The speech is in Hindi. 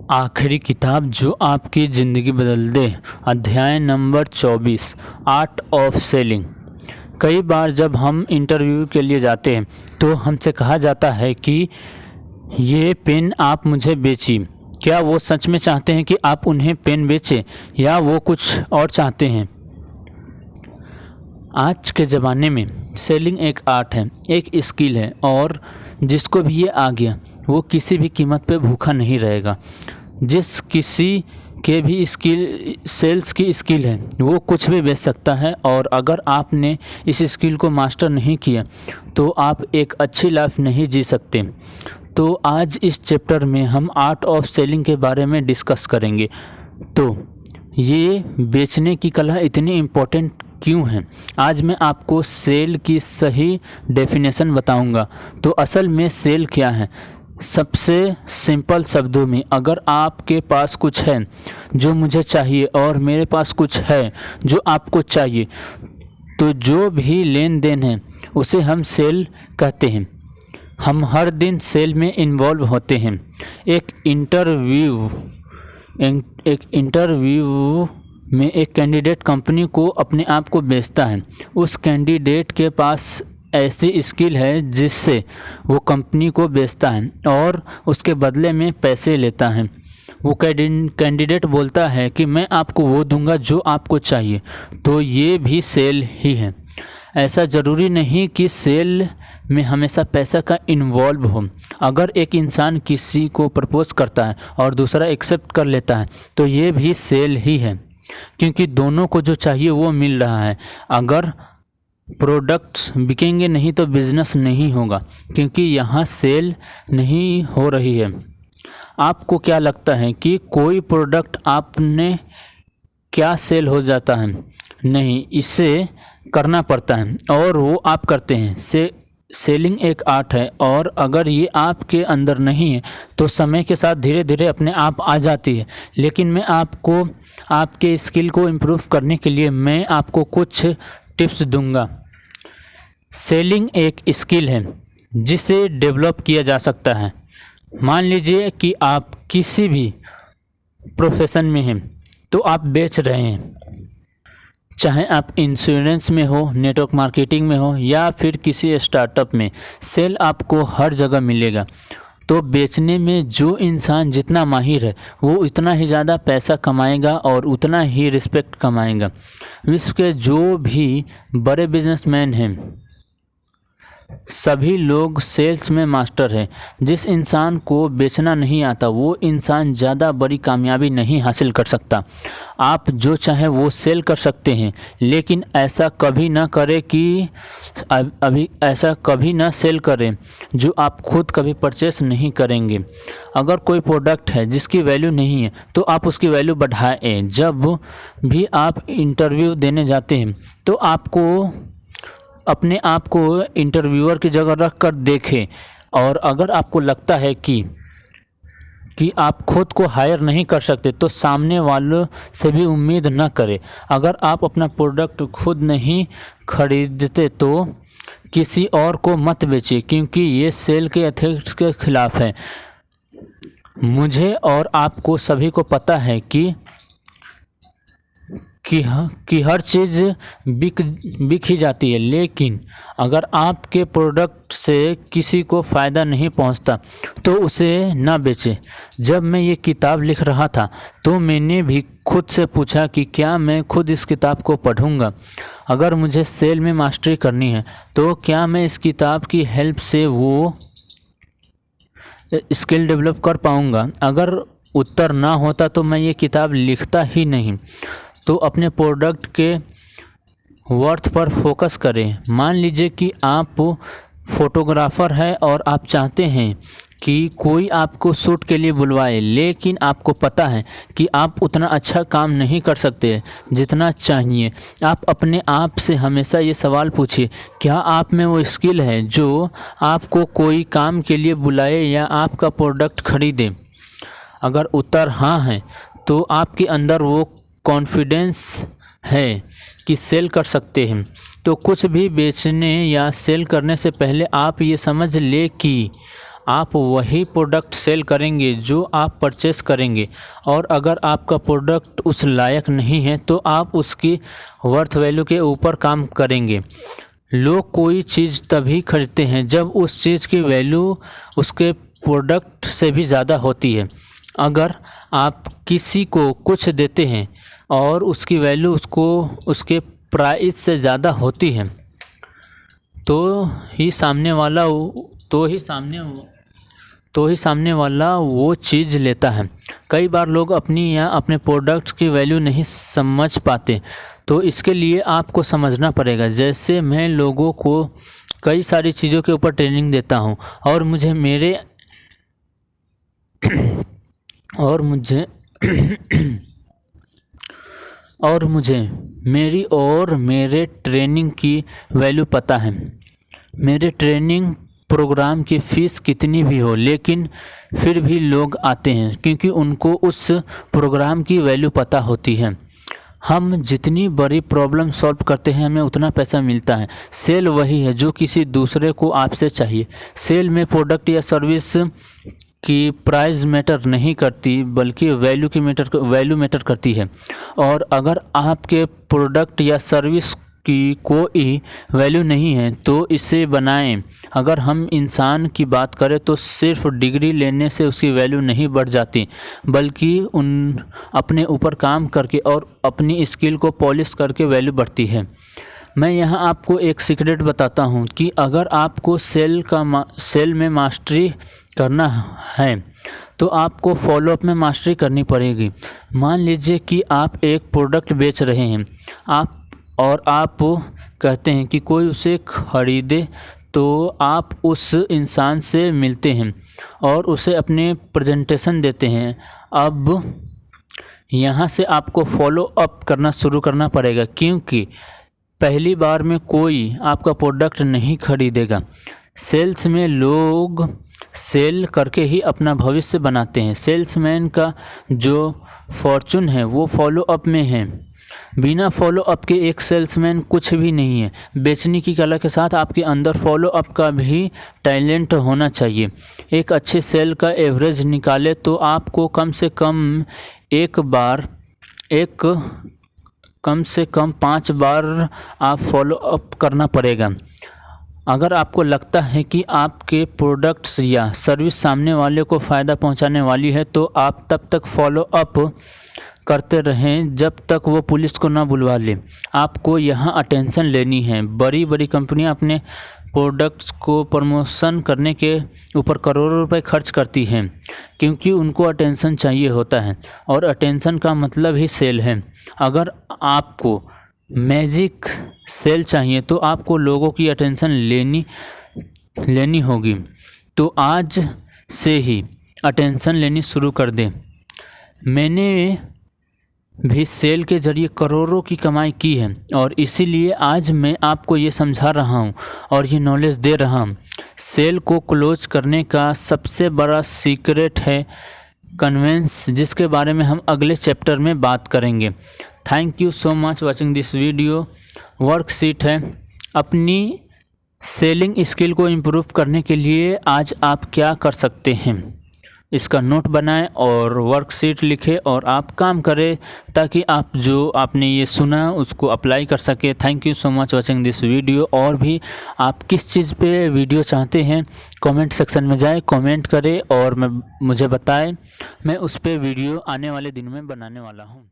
आखिरी किताब जो आपकी ज़िंदगी बदल दे। अध्याय नंबर 24, आर्ट ऑफ सेलिंग। कई बार जब हम इंटरव्यू के लिए जाते हैं तो हमसे कहा जाता है कि ये पेन आप मुझे बेचिए। क्या वो सच में चाहते हैं कि आप उन्हें पेन बेचें या वो कुछ और चाहते हैं? आज के ज़माने में सेलिंग एक आर्ट है, एक स्किल है और जिसको भी ये आ गया वो किसी भी कीमत पे भूखा नहीं रहेगा। जिस किसी के भी स्किल सेल्स की स्किल है वो कुछ भी बेच सकता है और अगर आपने इस स्किल को मास्टर नहीं किया तो आप एक अच्छी लाइफ नहीं जी सकते। तो आज इस चैप्टर में हम आर्ट ऑफ सेलिंग के बारे में डिस्कस करेंगे। तो ये बेचने की कला इतनी इम्पोर्टेंट क्यों है, आज मैं आपको सेल की सही डेफिनेशन बताऊंगा। तो असल में सेल क्या है? सबसे सिंपल शब्दों में, अगर आपके पास कुछ है जो मुझे चाहिए और मेरे पास कुछ है जो आपको चाहिए, तो जो भी लेन देन है उसे हम सेल कहते हैं। हम हर दिन सेल में इन्वॉल्व होते हैं। एक इंटरव्यू में एक कैंडिडेट कंपनी को अपने आप को बेचता है। उस कैंडिडेट के पास ऐसी स्किल है जिससे वो कंपनी को बेचता है और उसके बदले में पैसे लेता है। वो कैंडिडेट बोलता है कि मैं आपको वो दूंगा जो आपको चाहिए। तो ये भी सेल ही है। ऐसा ज़रूरी नहीं कि सेल में हमेशा पैसा का इन्वॉल्व हो। अगर एक इंसान किसी को प्रपोज करता है और दूसरा एक्सेप्ट कर लेता है तो ये भी सेल ही है, क्योंकि दोनों को जो चाहिए वो मिल रहा है। अगर प्रोडक्ट्स बिकेंगे नहीं तो बिज़नेस नहीं होगा, क्योंकि यहाँ सेल नहीं हो रही है। आपको क्या लगता है कि कोई प्रोडक्ट आपने क्या सेल हो जाता है? नहीं, इसे करना पड़ता है और वो आप करते हैं। सेलिंग एक आर्ट है और अगर ये आपके अंदर नहीं है तो समय के साथ धीरे धीरे अपने आप आ जाती है। लेकिन मैं आपको आपके स्किल को इम्प्रूव करने के लिए मैं आपको कुछ टिप्स दूंगा। सेलिंग एक स्किल है जिसे डेवलप किया जा सकता है। मान लीजिए कि आप किसी भी प्रोफेशन में हैं तो आप बेच रहे हैं, चाहे आप इंश्योरेंस में हो, नेटवर्क मार्केटिंग में हो या फिर किसी स्टार्टअप में। सेल आपको हर जगह मिलेगा। तो बेचने में जो इंसान जितना माहिर है वो उतना ही ज़्यादा पैसा कमाएगा और उतना ही रिस्पेक्ट कमाएगा। विश्व के जो भी बड़े बिजनेसमैन हैं सभी लोग सेल्स में मास्टर हैं। जिस इंसान को बेचना नहीं आता वो इंसान ज़्यादा बड़ी कामयाबी नहीं हासिल कर सकता। आप जो चाहे वो सेल कर सकते हैं, लेकिन ऐसा कभी ना करें कि ऐसा कभी ना सेल करें जो आप खुद कभी परचेस नहीं करेंगे। अगर कोई प्रोडक्ट है जिसकी वैल्यू नहीं है तो आप उसकी वैल्यू बढ़ाएं। जब भी आप इंटरव्यू देने जाते हैं तो आपको अपने आप को इंटरव्यूअर की जगह रख कर देखें और अगर आपको लगता है कि आप खुद को हायर नहीं कर सकते तो सामने वालों से भी उम्मीद न करें। अगर आप अपना प्रोडक्ट खुद नहीं खरीदते तो किसी और को मत बेचिए, क्योंकि ये सेल के एथिक्स के खिलाफ है। मुझे और आपको सभी को पता है कि हर चीज़ बिक ही जाती है, लेकिन अगर आपके प्रोडक्ट से किसी को फ़ायदा नहीं पहुंचता तो उसे ना बेचें। जब मैं ये किताब लिख रहा था तो मैंने भी खुद से पूछा कि क्या मैं खुद इस किताब को पढ़ूंगा। अगर मुझे सेल में मास्टरी करनी है तो क्या मैं इस किताब की हेल्प से वो स्किल डेवलप कर पाऊंगा? अगर उत्तर ना होता तो मैं ये किताब लिखता ही नहीं। तो अपने प्रोडक्ट के वर्थ पर फोकस करें। मान लीजिए कि आप फोटोग्राफ़र हैं और आप चाहते हैं कि कोई आपको शूट के लिए बुलवाए, लेकिन आपको पता है कि आप उतना अच्छा काम नहीं कर सकते जितना चाहिए। आप अपने आप से हमेशा ये सवाल पूछिए, क्या आप में वो स्किल है जो आपको कोई काम के लिए बुलाए या आपका प्रोडक्ट खरीदे? अगर उत्तर हाँ है तो आपके अंदर वो कॉन्फिडेंस है कि सेल कर सकते हैं। तो कुछ भी बेचने या सेल करने से पहले आप ये समझ ले कि आप वही प्रोडक्ट सेल करेंगे जो आप परचेस करेंगे, और अगर आपका प्रोडक्ट उस लायक नहीं है तो आप उसकी वर्थ वैल्यू के ऊपर काम करेंगे। लोग कोई चीज़ तभी खरीदते हैं जब उस चीज़ की वैल्यू उसके प्रोडक्ट से भी ज़्यादा होती है। अगर आप किसी को कुछ देते हैं और उसकी वैल्यू उसके प्राइस से ज़्यादा होती है तो ही सामने वाला वो चीज़ लेता है। कई बार लोग अपनी या अपने प्रोडक्ट्स की वैल्यू नहीं समझ पाते, तो इसके लिए आपको समझना पड़ेगा। जैसे मैं लोगों को कई सारी चीज़ों के ऊपर ट्रेनिंग देता हूँ और मुझे मेरे ट्रेनिंग की वैल्यू पता है। मेरे ट्रेनिंग प्रोग्राम की फ़ीस कितनी भी हो, लेकिन फिर भी लोग आते हैं क्योंकि उनको उस प्रोग्राम की वैल्यू पता होती है। हम जितनी बड़ी प्रॉब्लम सॉल्व करते हैं हमें उतना पैसा मिलता है। सेल वही है जो किसी दूसरे को आपसे चाहिए। सेल में प्रोडक्ट या सर्विस की प्राइस मैटर नहीं करती, बल्कि वैल्यू मैटर करती है। और अगर आपके प्रोडक्ट या सर्विस की कोई वैल्यू नहीं है तो इसे बनाएं। अगर हम इंसान की बात करें तो सिर्फ डिग्री लेने से उसकी वैल्यू नहीं बढ़ जाती, बल्कि अपने ऊपर काम करके और अपनी स्किल को पॉलिश करके वैल्यू बढ़ती है। मैं यहाँ आपको एक सीक्रेट बताता हूँ कि अगर आपको सेल में मास्टरी करना है तो आपको फॉलोअप में मास्टरी करनी पड़ेगी। मान लीजिए कि आप एक प्रोडक्ट बेच रहे हैं आप कहते हैं कि कोई उसे खरीदे, तो आप उस इंसान से मिलते हैं और उसे अपने प्रेजेंटेशन देते हैं। अब यहाँ से आपको फॉलो अप करना शुरू करना पड़ेगा, क्योंकि पहली बार में कोई आपका प्रोडक्ट नहीं खरीदेगा। सेल्स में लोग सेल करके ही अपना भविष्य बनाते हैं। सेल्समैन का जो फॉर्चून है वो फॉलो अप में है। बिना फॉलो अप के एक सेल्समैन कुछ भी नहीं है। बेचने की कला के साथ आपके अंदर फॉलो अप का भी टैलेंट होना चाहिए। एक अच्छे सेल का एवरेज निकाले तो आपको कम से कम 5 बार आप फॉलो अप करना पड़ेगा। अगर आपको लगता है कि आपके प्रोडक्ट्स या सर्विस सामने वाले को फ़ायदा पहुंचाने वाली है तो आप तब तक फॉलो अप करते रहें जब तक वो पुलिस को ना बुलवा ले। आपको यहाँ अटेंशन लेनी है। बड़ी कंपनियाँ अपने प्रोडक्ट्स को प्रमोशन करने के ऊपर करोड़ों रुपए खर्च करती हैं, क्योंकि उनको अटेंशन चाहिए होता है, और अटेंशन का मतलब ही सेल है। अगर आपको मैजिक सेल चाहिए तो आपको लोगों की अटेंशन लेनी होगी। तो आज से ही अटेंशन लेनी शुरू कर दें। मैंने भी सेल के ज़रिए करोड़ों की कमाई की है, और इसीलिए आज मैं आपको ये समझा रहा हूँ और ये नॉलेज दे रहा हूँ। सेल को क्लोज करने का सबसे बड़ा सीक्रेट है कन्वेंस, जिसके बारे में हम अगले चैप्टर में बात करेंगे। Thank you so much watching this video. Worksheet है। अपनी सेलिंग स्किल को इम्प्रूव करने के लिए आज आप क्या कर सकते हैं, इसका नोट बनाएं और वर्कशीट लिखें और आप काम करें, ताकि आप जो आपने ये सुना उसको अप्लाई कर सके। Thank you so much watching this video. और भी आप किस चीज़ पे वीडियो चाहते हैं कमेंट सेक्शन में जाएं, कमेंट करें और मुझे बताएं। मैं उस पर वीडियो आने वाले दिन में बनाने वाला हूँ।